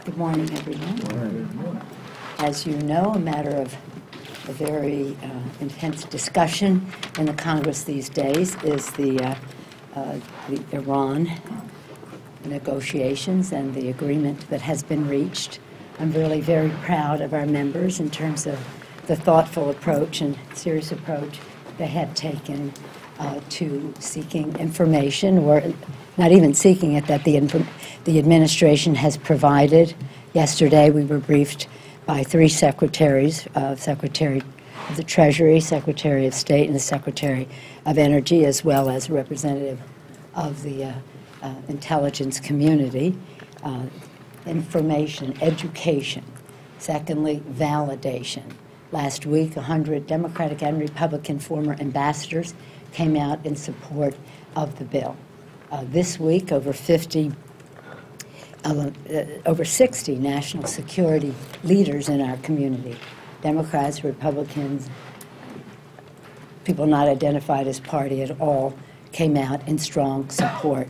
Good morning, everyone. As you know, a matter of a very intense discussion in the Congress these days is the Iran negotiations and the agreement that has been reached. I'm really very proud of our members in terms of the thoughtful approach and serious approach they have taken to seeking information, or not even seeking it, that the administration has provided. Yesterday we were briefed by three secretaries, Secretary of the Treasury, Secretary of State, and the Secretary of Energy, as well as a representative of the intelligence community. Information, education. Secondly, validation. Last week, 100 Democratic and Republican former ambassadors came out in support of the bill. This week, over 60 national security leaders in our community, Democrats, Republicans, people not identified as party at all, came out in strong support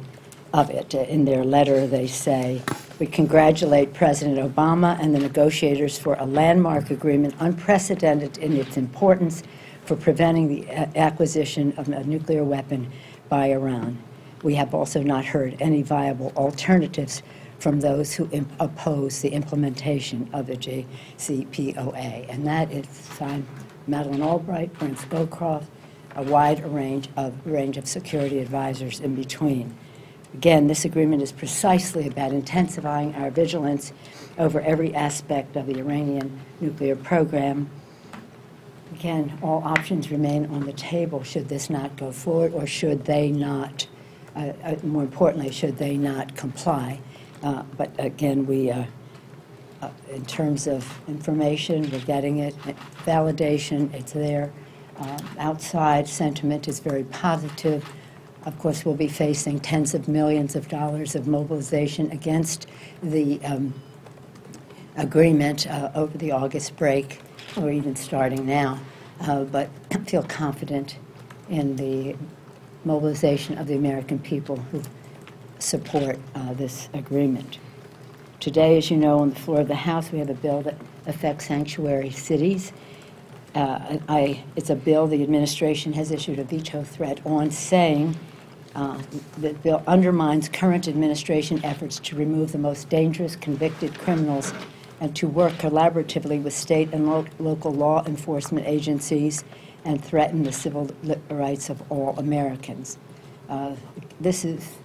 of it. In their letter, they say, "We congratulate President Obama and the negotiators for a landmark agreement unprecedented in its importance for preventing the acquisition of a nuclear weapon by Iran. We have also not heard any viable alternatives from those who oppose the implementation of the JCPOA." And that is signed Madeleine Albright, Brent Scowcroft, a wide range of security advisors in between. Again, this agreement is precisely about intensifying our vigilance over every aspect of the Iranian nuclear program. Again, all options remain on the table should this not go forward, or should they not, more importantly, should they not comply. But again, in terms of information, we're getting it. Validation, it's there. Outside sentiment is very positive. Of course, we'll be facing tens of millions of dollars of mobilization against the agreement over the August break, or even starting now. But I feel confident in the mobilization of the American people who support this agreement. Today, as you know, on the floor of the House, we have a bill that affects sanctuary cities. It's a bill the administration has issued a veto threat on, saying the bill undermines current administration efforts to remove the most dangerous convicted criminals and to work collaboratively with state and local law enforcement agencies and threaten the civil rights of all Americans. This is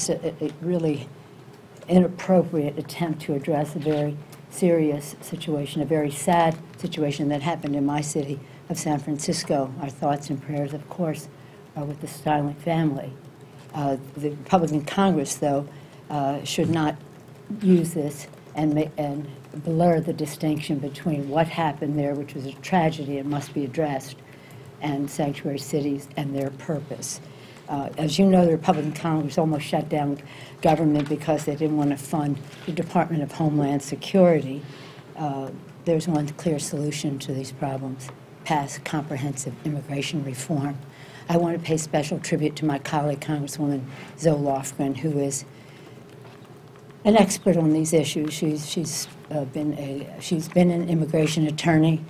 a really inappropriate attempt to address a very serious situation, a very sad situation that happened in my city of San Francisco. Our thoughts and prayers, of course, are with the silent family. The Republican Congress, though, should not use this and blur the distinction between what happened there, which was a tragedy and must be addressed, and sanctuary cities and their purpose. As you know, the Republican Congress almost shut down government because they didn't want to fund the Department of Homeland Security. There's one clear solution to these problems: pass comprehensive immigration reform. I want to pay special tribute to my colleague, Congresswoman Zoe Lofgren, who is an expert on these issues. She's been an immigration attorney.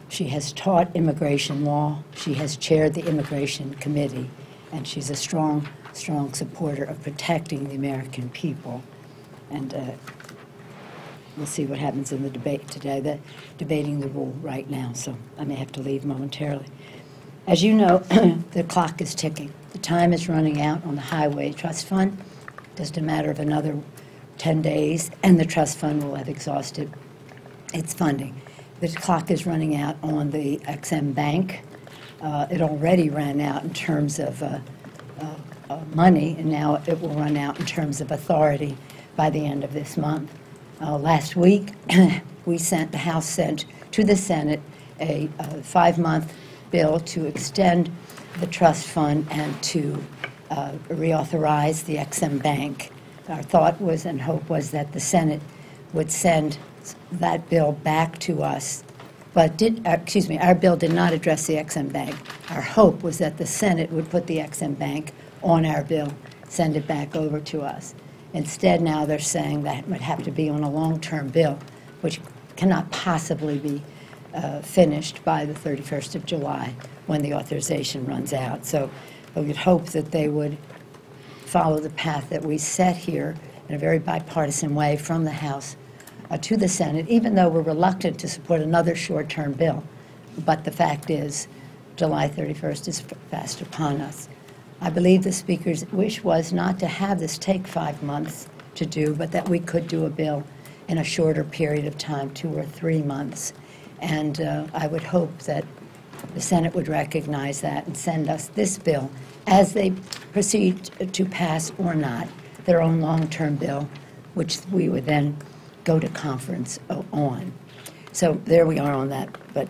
She has taught immigration law. She has chaired the Immigration Committee, and she's a strong supporter of protecting the American people. And we'll see what happens in the debate today. They're debating the rule right now, so I may have to leave momentarily. As you know, the clock is ticking. The time is running out on the Highway Trust Fund. Just a matter of another 10 days, and the trust fund will have exhausted its funding. The clock is running out on the EXIM Bank. It already ran out in terms of money, and now it will run out in terms of authority by the end of this month. Last week, the House sent to the Senate a 5-month bill to extend the trust fund and to reauthorize the EXIM Bank. Our thought was and hope was that the Senate would send that bill back to us, but our bill did not address the EXIM Bank. Our hope was that the Senate would put the EXIM Bank on our bill, send it back over to us. Instead, now they're saying that it would have to be on a long-term bill, which cannot possibly be finished by the 31st of July when the authorization runs out. So we would hope that they would follow the path that we set here in a very bipartisan way from the House to the Senate, even though we're reluctant to support another short-term bill. But the fact is, July 31st is fast upon us. I believe the Speaker's wish was not to have this take 5 months to do, but that we could do a bill in a shorter period of time, 2 or 3 months. And I would hope that the Senate would recognize that and send us this bill as they proceed to pass or not their own long-term bill, which we would then go to conference on. So there we are on that. But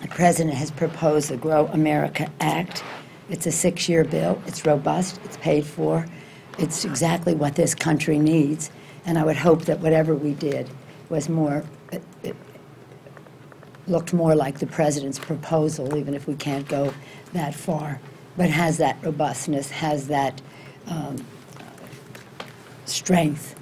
the President has proposed the Grow America Act. It's a 6-year bill. It's robust. It's paid for. It's exactly what this country needs. And I would hope that whatever we did was more, it looked more like the President's proposal, even if we can't go that far, but has that robustness, has that strength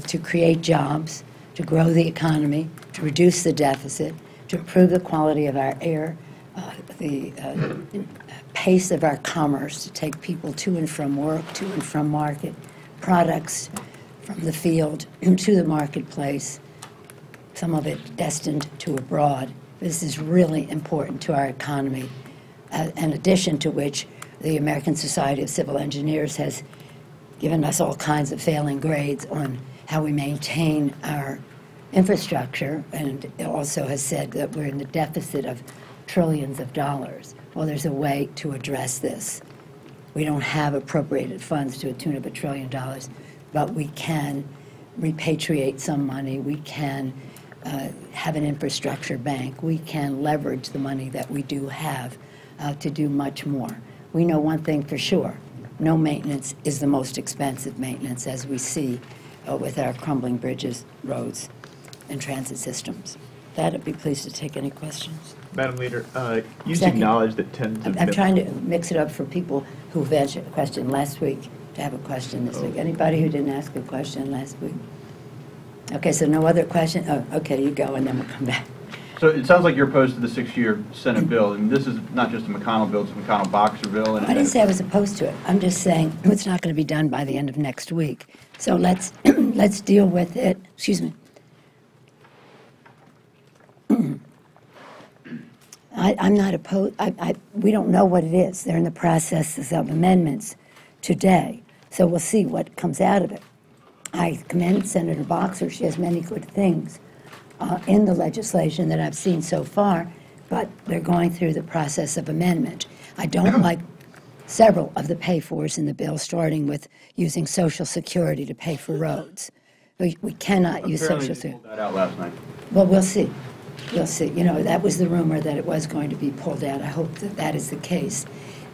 to create jobs, to grow the economy, to reduce the deficit, to improve the quality of our air, the pace of our commerce, to take people to and from work, to and from market, products from the field to the marketplace, some of it destined to abroad. This is really important to our economy, in addition to which the American Society of Civil Engineers has given us all kinds of failing grades on how we maintain our infrastructure, and it also has said that we're in the deficit of trillions of dollars. Well, there's a way to address this. We don't have appropriated funds to a tune of $1 trillion, but we can repatriate some money. We can have an infrastructure bank. We can leverage the money that we do have to do much more. We know one thing for sure. No maintenance is the most expensive maintenance, as we see with our crumbling bridges, roads, and transit systems. That, I'd be pleased to take any questions. Madam Leader, you acknowledge that tens of... I'm trying to mix it up for people who've answered a question last week to have a question this week. Anybody who didn't ask a question last week? Okay, so no other question? Oh, okay, you go, and then we'll come back. So it sounds like you're opposed to the 6-year Senate bill, and this is not just a McConnell bill, it's a McConnell-Boxer bill. And I didn't say I was opposed to it. I'm just saying it's not going to be done by the end of next week. So let's let's deal with it. Excuse me. I'm not opposed. We don't know what it is. They're in the processes of amendments today, so we'll see what comes out of it. I commend Senator Boxer. She has many good things in the legislation that I've seen so far, but they're going through the process of amendment. I don't like several of the pay-fors in the bill, starting with using Social Security to pay for roads. We cannot use Social Security. Pulled that out last night. Well, we'll see. We'll see. You know, that was the rumor that it was going to be pulled out. I hope that that is the case.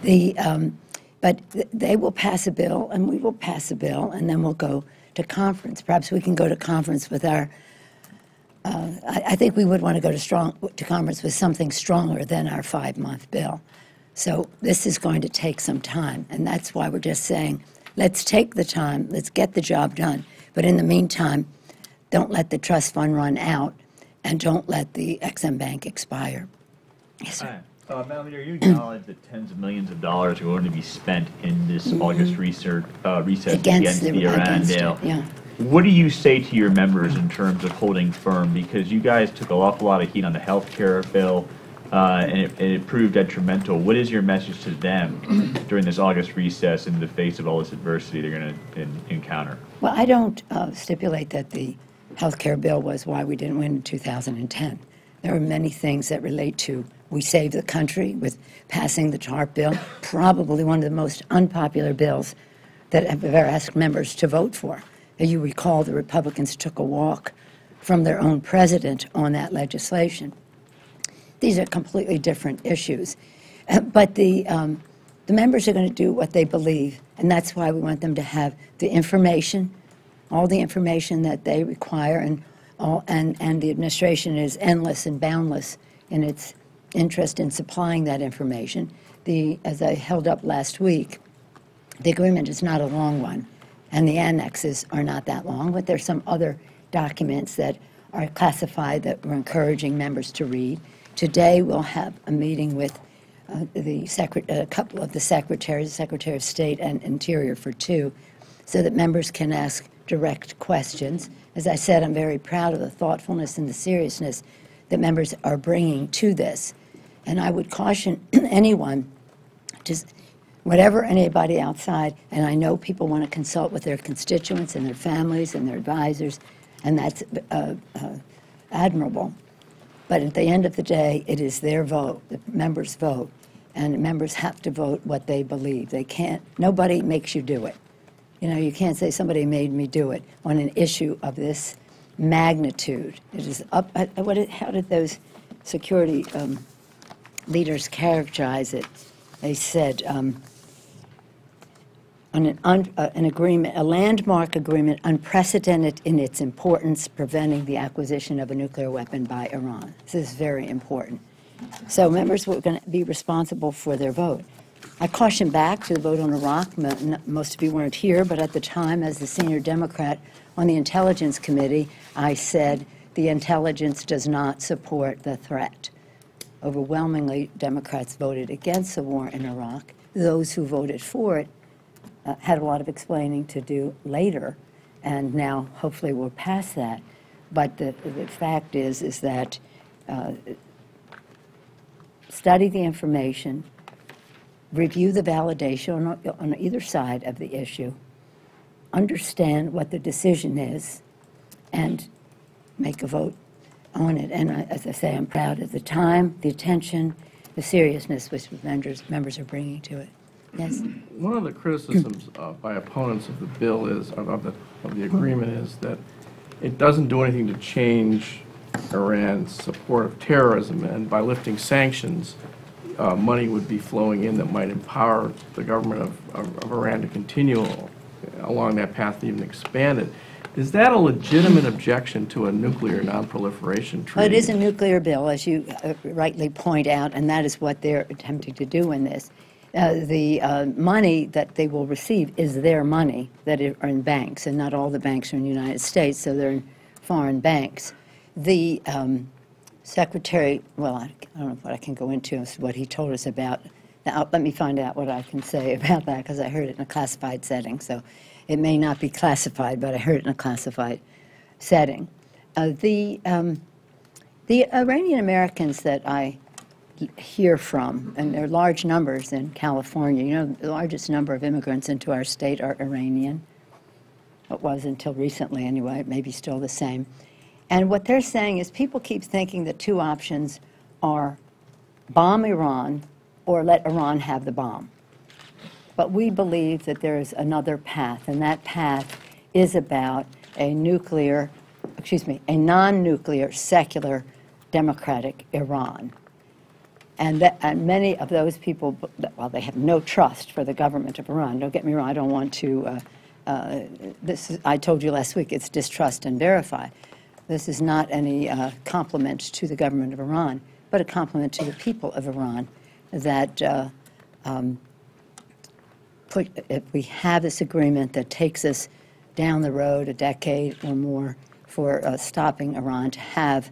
But they will pass a bill, and we will pass a bill, and then we'll go to conference. Perhaps we can go to conference with our I think we would want to go to conference with something stronger than our 5-month bill. So this is going to take some time, and that's why we're just saying, let's take the time, let's get the job done. But in the meantime, don't let the trust fund run out, and don't let the Ex-Im Bank expire. Yes, sir. Madam Leader, you acknowledge that tens of millions of dollars are going to be spent in this August recess against the Iran deal. Yeah. What do you say to your members in terms of holding firm? Because you guys took an awful lot of heat on the health care bill, and it proved detrimental. What is your message to them during this August recess in the face of all this adversity they're going to encounter? Well, I don't stipulate that the health care bill was why we didn't win in 2010. There are many things that relate to we saved the country with passing the TARP bill, probably one of the most unpopular bills that I've ever asked members to vote for. You recall the Republicans took a walk from their own president on that legislation. These are completely different issues. But the members are going to do what they believe, and that's why we want them to have the information, all the information that they require, and the administration is endless and boundless in its interest in supplying that information. As I held up last week, the agreement is not a long one. and the annexes are not that long, but there's some other documents that are classified that we're encouraging members to read. Today, we'll have a meeting with a couple of the secretaries, Secretary of State and Interior for two, so that members can ask direct questions. As I said, I'm very proud of the thoughtfulness and the seriousness that members are bringing to this. And I would caution anyone, just whatever anybody outside, and I know people want to consult with their constituents and their families and their advisors, and that's admirable. But at the end of the day, it is their vote, the members' vote, and members have to vote what they believe. They can't, nobody makes you do it. You know, you can't say somebody made me do it on an issue of this magnitude. It is up, how did those security leaders characterize it? They said, an agreement, a landmark agreement unprecedented in its importance, preventing the acquisition of a nuclear weapon by Iran. This is very important. So members were going to be responsible for their vote. I caution back to the vote on Iraq. Most of you weren't here, but at the time, as the senior Democrat on the Intelligence Committee, I said the intelligence does not support the threat. Overwhelmingly, Democrats voted against the war in Iraq. Those who voted for it had a lot of explaining to do later, and now hopefully we're past that. But the fact is that study the information, review the validation on either side of the issue, understand what the decision is, and make a vote on it. And as I say, I'm proud of the time, the attention, the seriousness which members are bringing to it. Yes? One of the criticisms by opponents of the bill is, of the agreement, is that it doesn't do anything to change Iran's support of terrorism, and by lifting sanctions, money would be flowing in that might empower the government of Iran to continue along that path and even expand it. Is that a legitimate objection to a nuclear nonproliferation treaty? Well, it is a nuclear bill, as you rightly point out, and that is what they're attempting to do in this. The money that they will receive is their money that are in banks, and not all the banks are in the United States, so they're in foreign banks. The secretary, well, I don't know what I can go into, what he told us about. Now, let me find out what I can say about that, because I heard it in a classified setting, so it may not be classified, but I heard it in a classified setting. The Iranian Americans that I hear from, and there are large numbers in California. You know, the largest number of immigrants into our state are Iranian. It was until recently anyway, it may be still the same. And what they're saying is people keep thinking the two options are bomb Iran or let Iran have the bomb. But we believe that there is another path, and that path is about a non-nuclear, secular, democratic Iran. And many of those people, well, they have no trust for the government of Iran. Don't get me wrong, I don't want to, I told you last week, it's distrust and verify. This is not any compliment to the government of Iran, but a compliment to the people of Iran that if we have this agreement that takes us down the road a decade or more for stopping Iran to have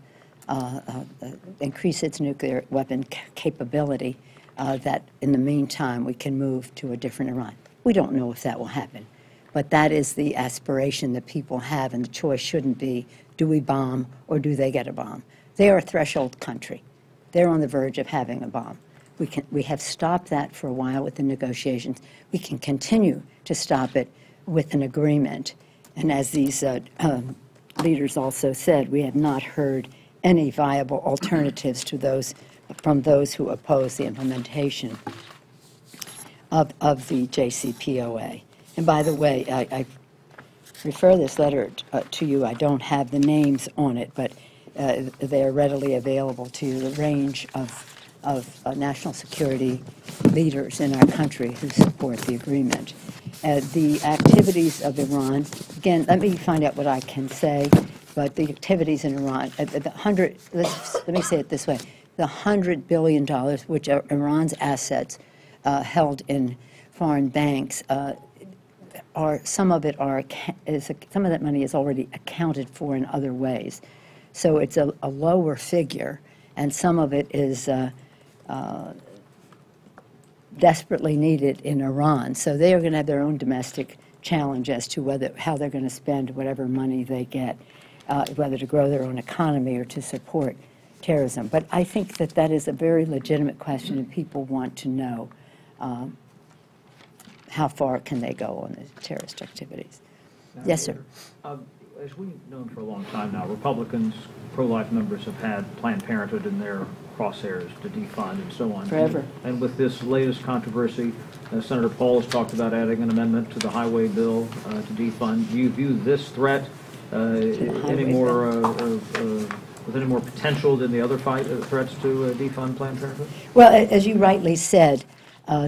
increase its nuclear weapon capability, that in the meantime we can move to a different Iran. We don't know if that will happen, but that is the aspiration that people have, and the choice shouldn't be, do we bomb or do they get a bomb? They are a threshold country. They're on the verge of having a bomb. We have stopped that for a while with the negotiations. We can continue to stop it with an agreement. And as these leaders also said, we have not heard any viable alternatives to those from those who oppose the implementation of the JCPOA. And by the way, I refer this letter to you. I don't have the names on it, but they are readily available to you, the range of national security leaders in our country who support the agreement. The activities of Iran, again, let me find out what I can say, but the activities in Iran, let me say it this way, the $100 billion, which are Iran's assets held in foreign banks, some of that money is already accounted for in other ways. So it's a lower figure, and some of it is desperately needed in Iran. So they are going to have their own domestic challenge as to how they're going to spend whatever money they get, whether to grow their own economy or to support terrorism. But I think that is a very legitimate question, and people want to know how far can they go on the terrorist activities. Yes, sir. As we've known for a long time now, Republicans, pro-life members have had Planned Parenthood in their crosshairs to defund and so on. Forever. And with this latest controversy, Senator Paul has talked about adding an amendment to the highway bill to defund. Do you view this threat with any more potential than the other threats to defund Planned Parenthood? Well, as you rightly said,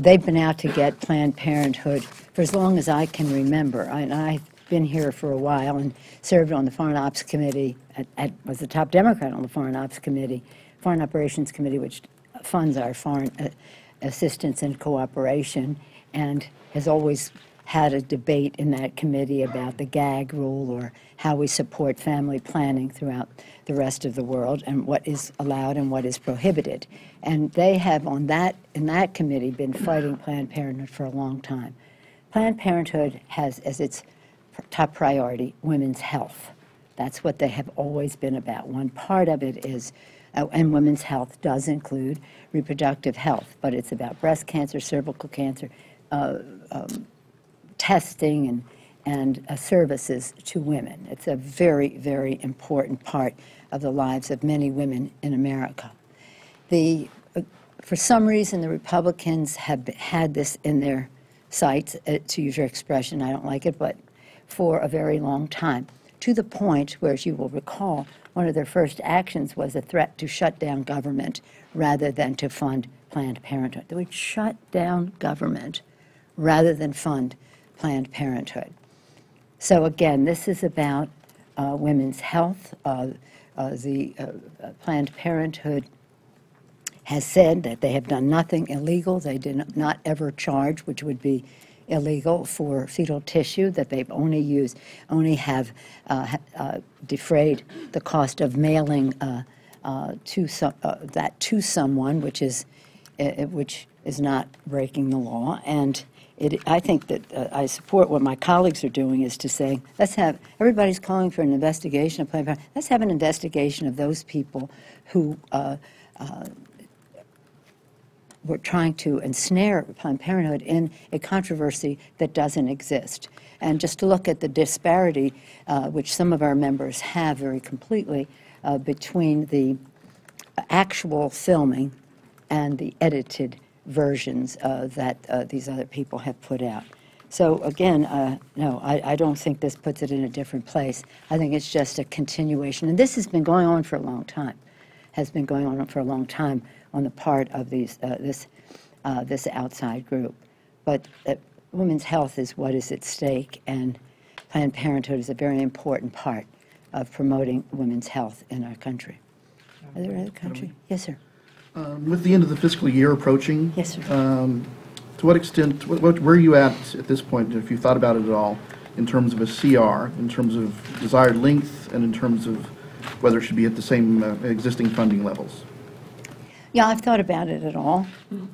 they've been out to get Planned Parenthood for as long as I can remember. I've been here for a while and served on the Foreign Ops Committee, was the top Democrat on the Foreign Ops Committee, Foreign Operations Committee, which funds our foreign assistance and cooperation, and has always had a debate in that committee about the gag rule or how we support family planning throughout the rest of the world and what is allowed and what is prohibited. And they have in that committee been fighting Planned Parenthood for a long time. Planned Parenthood has as its top priority women's health. That's what they have always been about. One part of it is, and women's health does include reproductive health, but it's about breast cancer, cervical cancer, testing and services to women. It's a very, very important part of the lives of many women in America. For some reason, the Republicans have had this in their sights, to use your expression, I don't like it, but for a very long time, to the point where, as you will recall, one of their first actions was a threat to shut down government rather than to fund Planned Parenthood. They would shut down government rather than fund Planned Parenthood. So again, this is about women's health. Planned Parenthood has said that they have done nothing illegal. They did not ever charge, which would be illegal, for fetal tissue, that they've only defrayed the cost of mailing that to someone, which is not breaking the law. And I think that I support what my colleagues are doing, is to say, everybody's calling for an investigation of Planned Parenthood. Let's have an investigation of those people who were trying to ensnare Planned Parenthood in a controversy that doesn't exist. And just to look at the disparity, which some of our members have very completely, between the actual filming and the edited versions that these other people have put out. So again, no, I don't think this puts it in a different place. I think it's just a continuation. And this has been going on for a long time, on the part of this outside group. But women's health is what is at stake, and Planned Parenthood is a very important part of promoting women's health in our country. Are there other countries? Yes, sir. With the end of the fiscal year approaching, yes, sir. To what extent, where are you at this point, if you thought about it at all, in terms of a CR, in terms of desired length, and in terms of whether it should be at the same existing funding levels? Yeah, I've thought about it at all.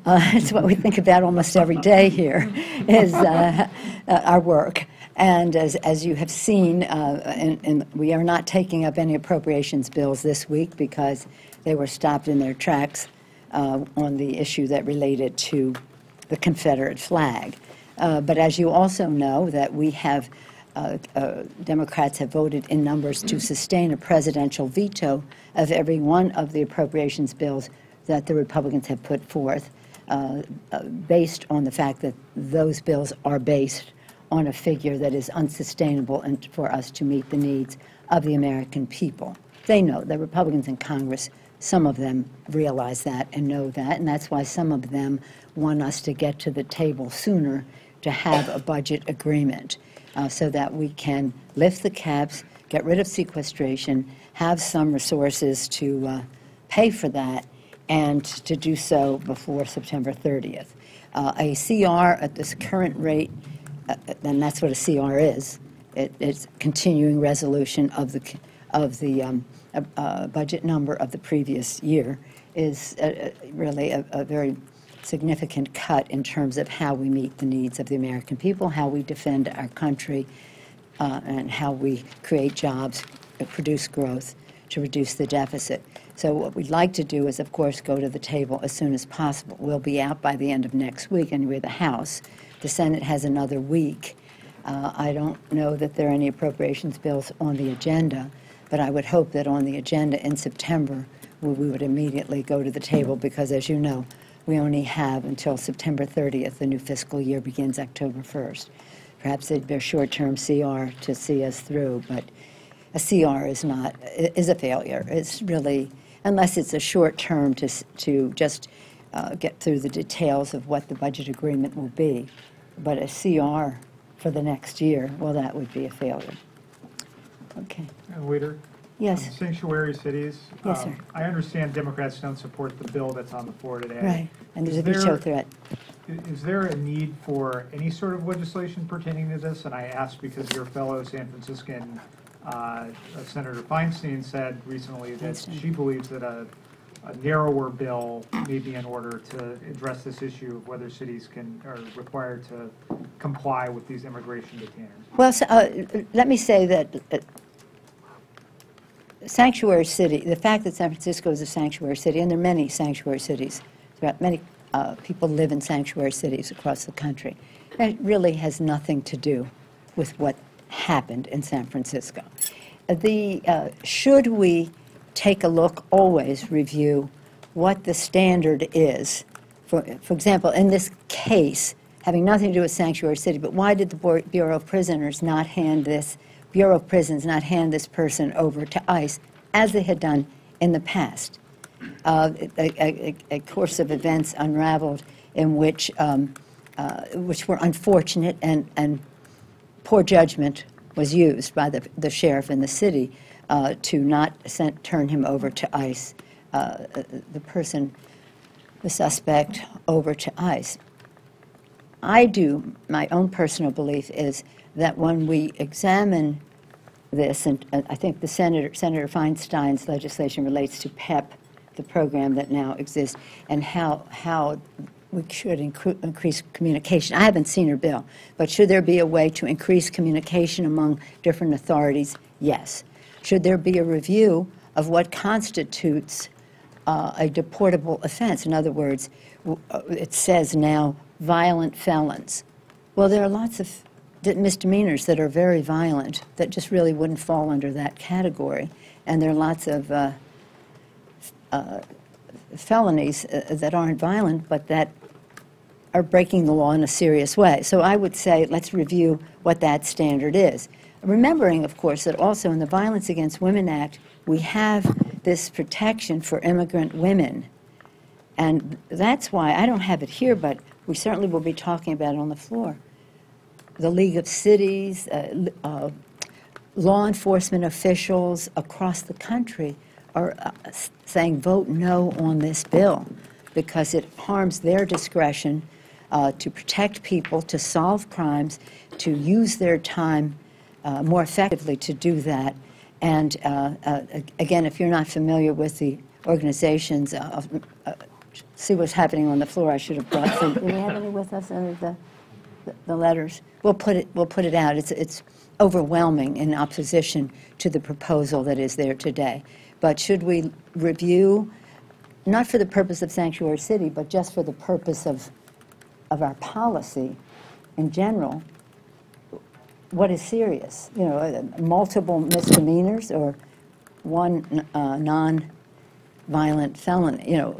It's what we think about almost every day here, is our work. And as you have seen, and we are not taking up any appropriations bills this week because they were stopped in their tracks on the issue that related to the Confederate flag. But as you also know, that we have, Democrats have voted in numbers to sustain a presidential veto of every one of the appropriations bills that the Republicans have put forth, based on the fact that those bills are based on a figure that is unsustainable and for us to meet the needs of the American people. They know, the Republicans in Congress, some of them realize that and know that, and that's why some of them want us to get to the table sooner to have a budget agreement, so that we can lift the caps, get rid of sequestration, have some resources to pay for that, and to do so before September 30th. A CR at this current rate and that's what a CR is. It's continuing resolution of the budget number of the previous year, is really a very significant cut in terms of how we meet the needs of the American people, how we defend our country, and how we create jobs, produce growth to reduce the deficit. So what we'd like to do is, of course, go to the table as soon as possible. We'll be out by the end of next week, anyway, the House. The Senate has another week. I don't know that there are any appropriations bills on the agenda, but I would hope that on the agenda in September, we would immediately go to the table because, as you know, we only have until September 30th. The new fiscal year begins October 1st. Perhaps they'd be a short-term CR to see us through, but a CR is a failure. It's really, unless it's a short-term to just get through the details of what the budget agreement will be. But a CR for the next year, well, that would be a failure. Okay. Leader? Yes. On sanctuary cities. Yes, sir. I understand Democrats don't support the bill that's on the floor today. Right. And there's a Is there- veto threat. Is there a need for any sort of legislation pertaining to this? And I ask because your fellow San Franciscan Senator Feinstein said recently that she believes that a narrower bill may be in order to address this issue of whether cities are required to comply with these immigration detainers. Well, so, let me say that sanctuary city, the fact that San Francisco is a sanctuary city, and there are many sanctuary cities, many people live in sanctuary cities across the country, that really has nothing to do with what happened in San Francisco. Should we take a look, always review what the standard is? For example, in this case, having nothing to do with sanctuary city, but why did the Bureau of Prisons not hand this person over to ICE as they had done in the past? A course of events unraveled in which were unfortunate, and poor judgment was used by the sheriff in the city to not turn him over to ICE, the suspect over to ICE. My own personal belief is that when we examine this, and I think Senator Feinstein's legislation relates to PEP, the program that now exists, and how we should increase communication. I haven't seen her bill, but should there be a way to increase communication among different authorities? Yes. Should there be a review of what constitutes a deportable offense? In other words, it says now violent felons. Well, there are lots of misdemeanors that are very violent that just really wouldn't fall under that category, and there are lots of felonies that aren't violent but that are breaking the law in a serious way. So I would say let's review what that standard is. Remembering, of course, that also in the Violence Against Women Act, we have this protection for immigrant women. And that's why, I don't have it here, but we certainly will be talking about it on the floor. The League of Cities, law enforcement officials across the country are saying vote no on this bill because it harms their discretion to protect people, to solve crimes, to use their time more effectively to do that. And again, if you're not familiar with the organizations, see what's happening on the floor. I should have brought some. Do we have any with us under the letters? We'll put it out. It's overwhelming in opposition to the proposal that is there today. But should we review, not for the purpose of sanctuary city, but just for the purpose of our policy in general, what is serious? You know, multiple misdemeanors or one non-violent felony. You know,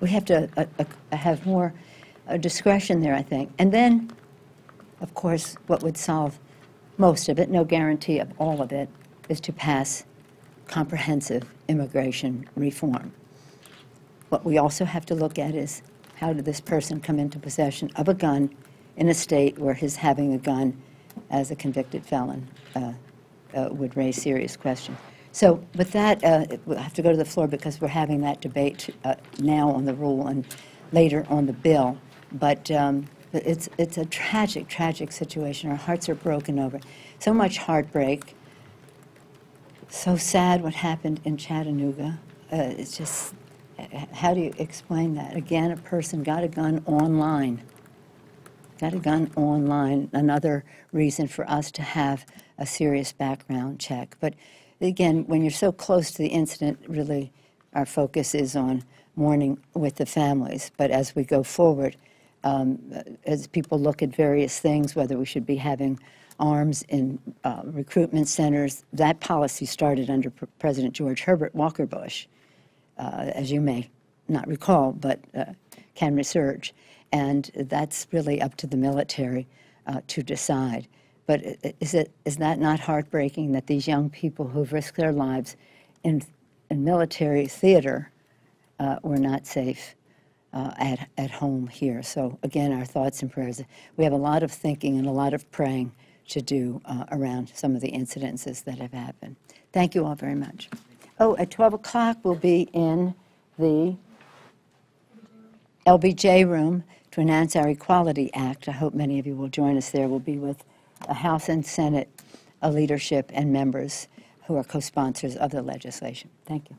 we have to have more discretion there, I think. And then, of course, what would solve most of it, no guarantee of all of it, is to pass comprehensive immigration reform. What we also have to look at is how did this person come into possession of a gun in a state where his having a gun as a convicted felon would raise serious questions. So with that, we'll have to go to the floor because we're having that debate now on the rule and later on the bill. But But it's a tragic, tragic situation. Our hearts are broken over it. So much heartbreak. So sad what happened in Chattanooga. It's just, how do you explain that? Again, a person got a gun online. Got a gun online. Another reason for us to have a serious background check. But again, when you're so close to the incident, really our focus is on mourning with the families. But as we go forward, as people look at various things, whether we should be having arms in recruitment centers, that policy started under President George Herbert Walker Bush, as you may not recall, but can research. And that's really up to the military to decide. But is that not heartbreaking that these young people who've risked their lives in military theater were not safe at home here? So again, our thoughts and prayers. We have a lot of thinking and a lot of praying to do around some of the incidences that have happened. Thank you all very much. Oh, at 12 o'clock we'll be in the LBJ room to announce our Equality Act. I hope many of you will join us there. We'll be with the House and Senate leadership and members who are co-sponsors of the legislation. Thank you.